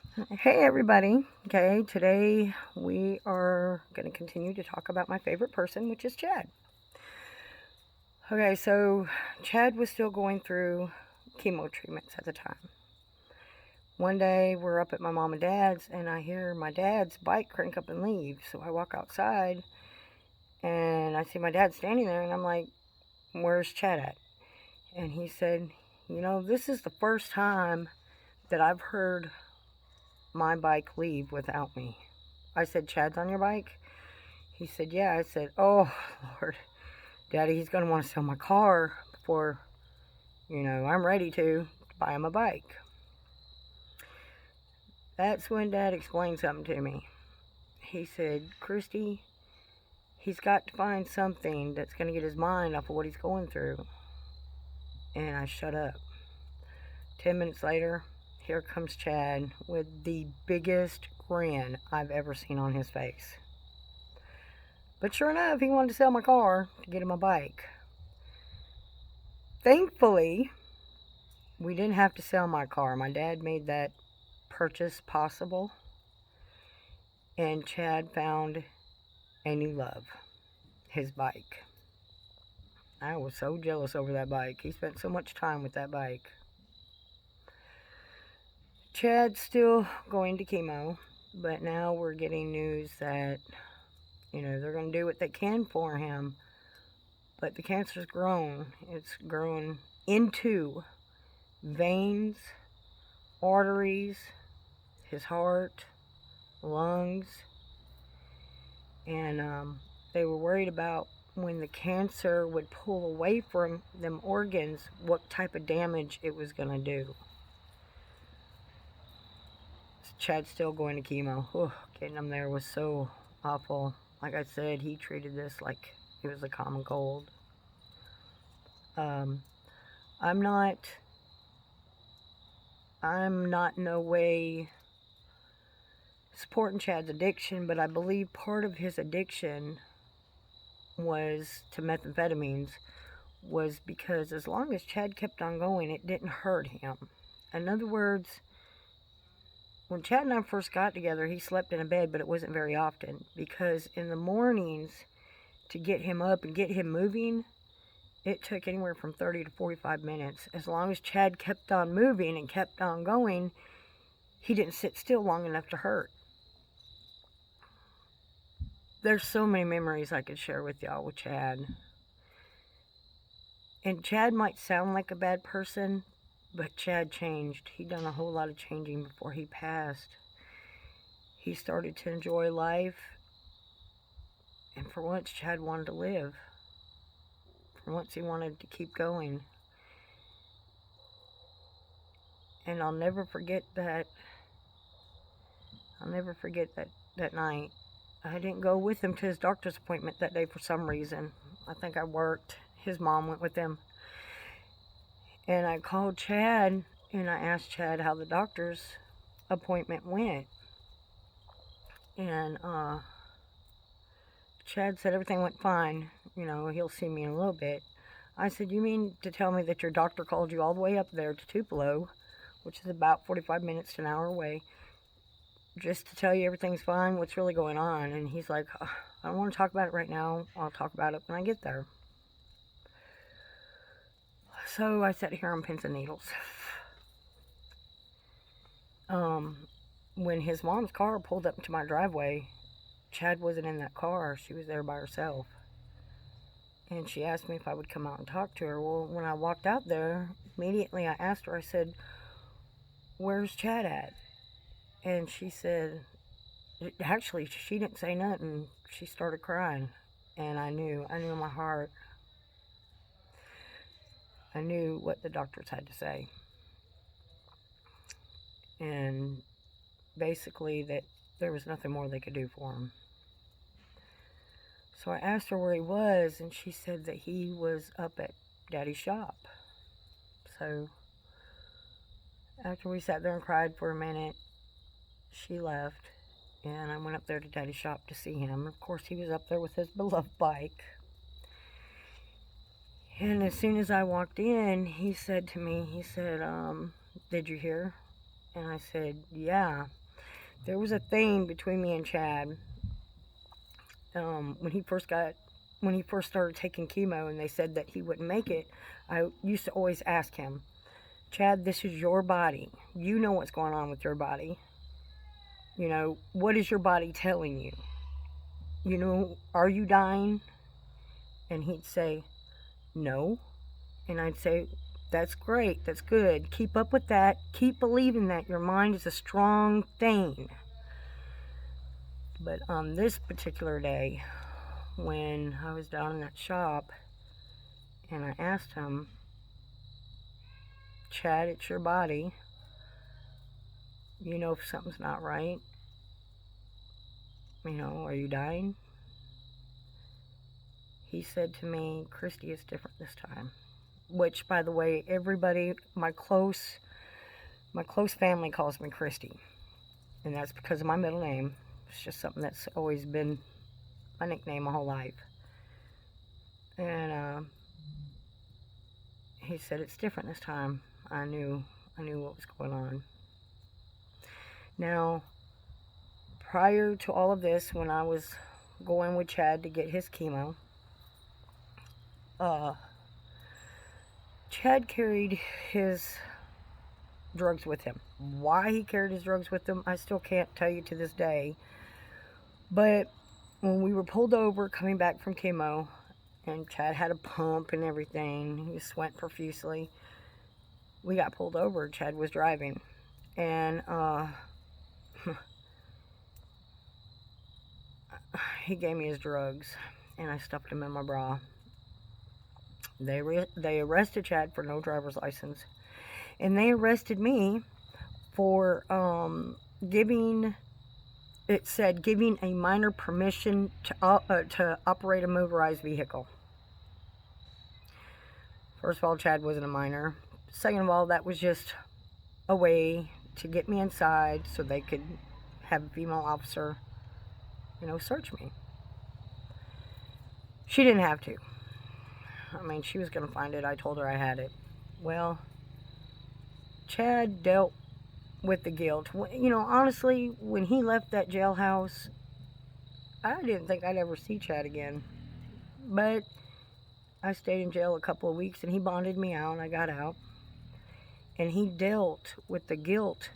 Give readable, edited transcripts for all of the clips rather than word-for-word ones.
Hey everybody. Okay, today we are going to continue to talk about my favorite person, which is Chad. Okay, so Chad was still going through chemo treatments at the time. One day we're up at my mom and dad's and I hear my dad's bike crank up and leave. So I walk outside and I see my dad standing there and I'm like, "Where's Chad at?" And he said, "This is the first time that I've heard my bike leave without me." I said, "Chad's on your bike?" He said, "Yeah." I said, "Oh, Lord, Daddy, he's going to want to sell my car before, I'm ready to buy him a bike." That's when Dad explained something to me. He said, "Christy, he's got to find something that's going to get his mind off of what he's going through." And I shut up. 10 minutes later, here comes Chad with the biggest grin I've ever seen on his face. But sure enough, he wanted to sell my car to get him a bike. Thankfully, we didn't have to sell my car. My dad made that purchase possible, and Chad found a new love, his bike. I was so jealous over that bike. He spent so much time with that bike. Chad's still going to chemo, but now we're getting news that, they're going to do what they can for him, but the cancer's grown. It's grown into veins, arteries, his heart, lungs, and they were worried about when the cancer would pull away from them organs, what type of damage it was going to do. Chad's still going to chemo. Getting him there was so awful. Like I said, he treated this like it was a common cold. Um, I'm not no way supporting Chad's addiction, but I believe part of his addiction was to methamphetamines was because as long as Chad kept on going, it didn't hurt him. In other words, when Chad and I first got together, he slept in a bed, but it wasn't very often because in the mornings, to get him up and get him moving, it took anywhere from 30 to 45 minutes. As long as Chad kept on moving and kept on going, he didn't sit still long enough to hurt. There's so many memories I could share with y'all with Chad. And Chad might sound like a bad person, but Chad changed. He done a whole lot of changing before he passed. He started to enjoy life. And for once, Chad wanted to live. For once, he wanted to keep going. And I'll never forget that. That night. I didn't go with him to his doctor's appointment that day for some reason. I think I worked. His mom went with him. And I called Chad and I asked Chad how the doctor's appointment went. And Chad said everything went fine. He'll see me in a little bit. I said, "You mean to tell me that your doctor called you all the way up there to Tupelo, which is about 45 minutes to an hour away, just to tell you everything's fine? What's really going on?" And he's like, "I don't want to talk about it right now. I'll talk about it when I get there." So I sat here on pins and needles. When his mom's car pulled up to my driveway, Chad wasn't in that car. She was there by herself. And she asked me if I would come out and talk to her. Well, when I walked out there, immediately I asked her, I said, "Where's Chad at?" And she said, actually, she didn't say nothing. She started crying. And I knew in my heart, I knew what the doctors had to say. And basically that there was nothing more they could do for him. So I asked her where he was, and she said that he was up at Daddy's shop. So after we sat there and cried for a minute, she left, and I went up there to Daddy's shop to see him. Of course, he was up there with his beloved bike. And as soon as I walked in, he said to me, "Did you hear And I said, yeah. There was a thing between me and Chad when he first started taking chemo and they said that he wouldn't make it. I used to always ask him, Chad, this is your body. You know what's going on with your body. You know, what is your body telling you? You know, are you dying? And he'd say, no. And I'd say, that's great. That's good. Keep up with that. Keep believing that your mind is a strong thing. But on this particular day, when I was down in that shop and I asked him, Chad, it's your body. You know if something's not right. You know, are you dying? He said to me, Christy, it's different this time. Which, by the way, everybody, my close family calls me Christy. And that's because of my middle name. It's just something that's always been my nickname my whole life. And he said, it's different this time. I knew what was going on. Now, prior to all of this, when I was going with Chad to get his chemo, Chad carried his drugs with him. Why he carried his drugs with him, I still can't tell you to this day. But when we were pulled over coming back from chemo, and Chad had a pump and everything, he was sweating profusely, we got pulled over. Chad was driving. And he gave me his drugs, and I stuffed them in my bra. They arrested Chad for no driver's license, and they arrested me for giving a minor permission to operate a motorized vehicle. First of all, Chad wasn't a minor. Second of all, that was just a way to get me inside so they could have a female officer, search me. She didn't have to. I mean, she was going to find it. I told her I had it. Well, Chad dealt with the guilt. Honestly, when he left that jailhouse, I didn't think I'd ever see Chad again. But I stayed in jail a couple of weeks, and he bonded me out, and I got out. And he dealt with the guilt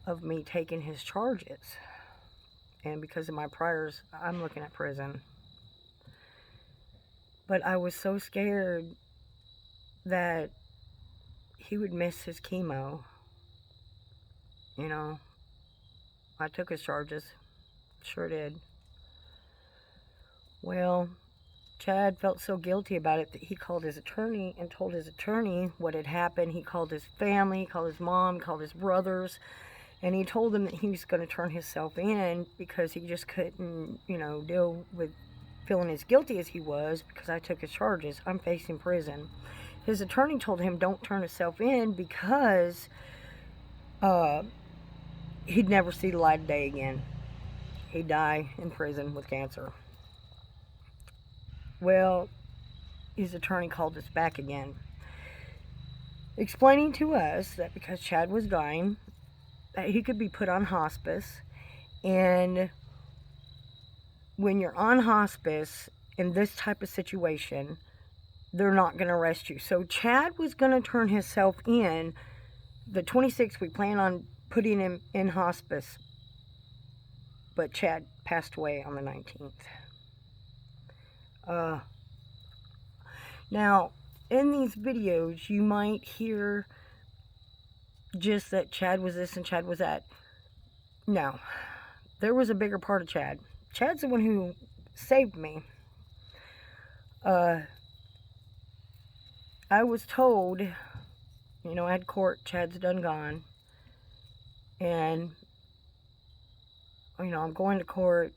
of me taking his charges. And because of my priors, I'm looking at prison. But I was so scared that he would miss his chemo. I took his charges. Sure did. Well, Chad felt so guilty about it that he called his attorney and told his attorney what had happened. He called his family, he called his mom, he called his brothers, and he told them that he was going to turn himself in because he just couldn't, deal with feeling as guilty as he was because I took his charges. I'm facing prison. His attorney told him don't turn himself in because he'd never see the light of day again. He'd die in prison with cancer. Well, his attorney called us back again, explaining to us that because Chad was dying, that he could be put on hospice, and when you're on hospice in this type of situation, they're not going to arrest you. So Chad was going to turn himself in. The 26th, we plan on putting him in hospice, but Chad passed away on the 19th. Now, in these videos, you might hear just that Chad was this and Chad was that. No, there was a bigger part of Chad. Chad's the one who saved me. I was told, I had court, Chad's done gone, and, I'm going to court.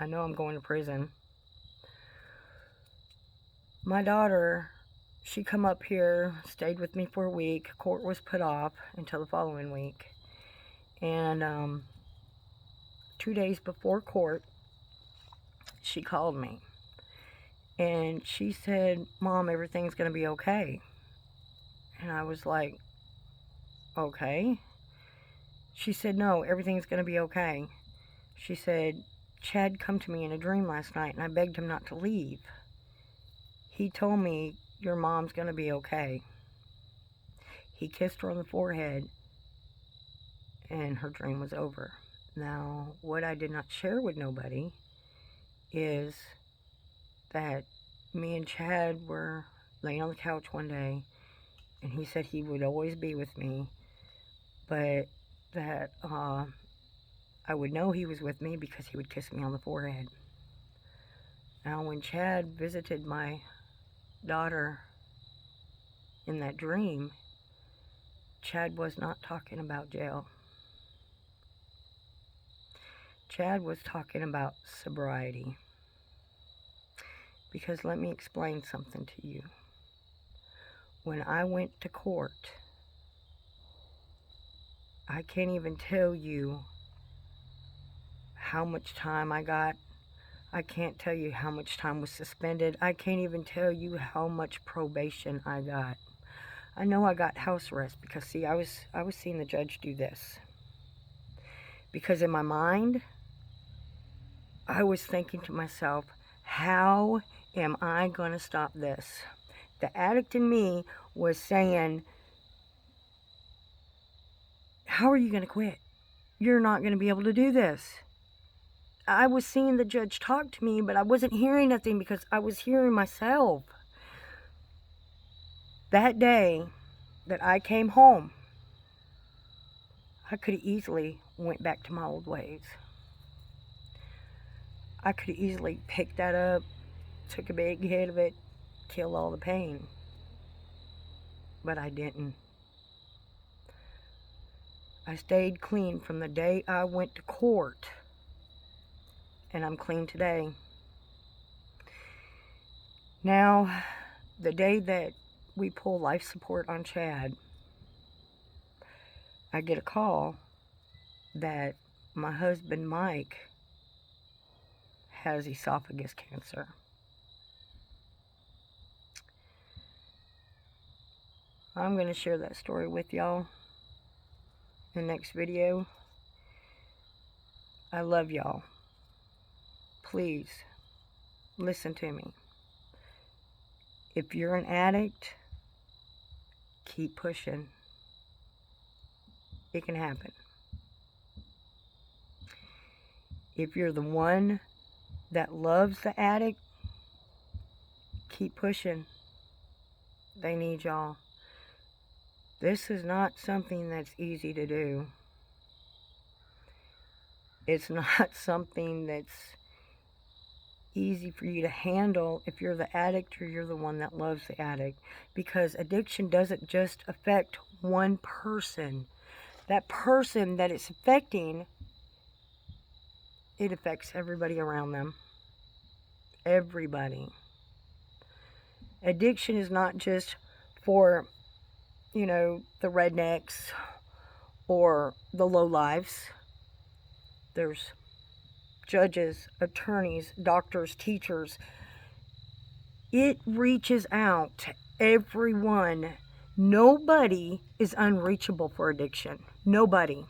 I know I'm going to prison. My daughter, she come up here, stayed with me for a week. Court was put off until the following week. And 2 days before court, she called me. And she said, Mom, everything's going to be okay. And I was like, okay. She said, no, everything's going to be okay. She said, Chad come to me in a dream last night, and I begged him not to leave. He told me, your mom's going to be okay. He kissed her on the forehead, and her dream was over. Now, what I did not share with nobody is that me and Chad were laying on the couch one day, and he said he would always be with me, but that I would know he was with me because he would kiss me on the forehead. Now, when Chad visited my daughter in that dream, Chad was not talking about jail. Chad was talking about sobriety. Because let me explain something to you. When I went to court, I can't even tell you how much time I got. I can't tell you how much time was suspended. I can't even tell you how much probation I got. I know I got house arrest because, see, I was seeing the judge do this. Because in my mind, I was thinking to myself, how am I going to stop this? The addict in me was saying, how are you going to quit? You're not going to be able to do this. I was seeing the judge talk to me, but I wasn't hearing nothing because I was hearing myself. That day that I came home, I could have easily went back to my old ways. I could have easily picked that up, took a big hit of it, killed all the pain. But I didn't. I stayed clean from the day I went to court, and I'm clean today. Now, the day that we pull life support on Chad, I get a call that my husband Mike has esophagus cancer. I'm going to share that story with y'all in the next video. I love y'all. Please listen to me. If you're an addict, keep pushing. It can happen. If you're the one that loves the addict, keep pushing. They need y'all. This is not something that's easy to do. It's not something that's easy for you to handle if you're the addict or you're the one that loves the addict. Because addiction doesn't just affect one person. That person that it's affecting, it affects everybody around them. Everybody. Addiction is not just for, the rednecks or the lowlifes. There's judges, attorneys, doctors, teachers. It reaches out to everyone. Nobody is unreachable for addiction. Nobody.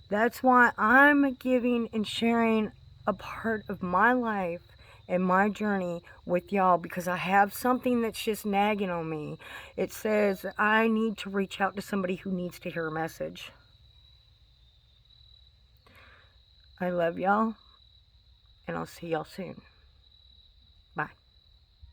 That's why I'm giving and sharing a part of my life and my journey with y'all, because I have something that's just nagging on me. It says that I need to reach out to somebody who needs to hear a message. I love y'all, and I'll see y'all soon. Bye.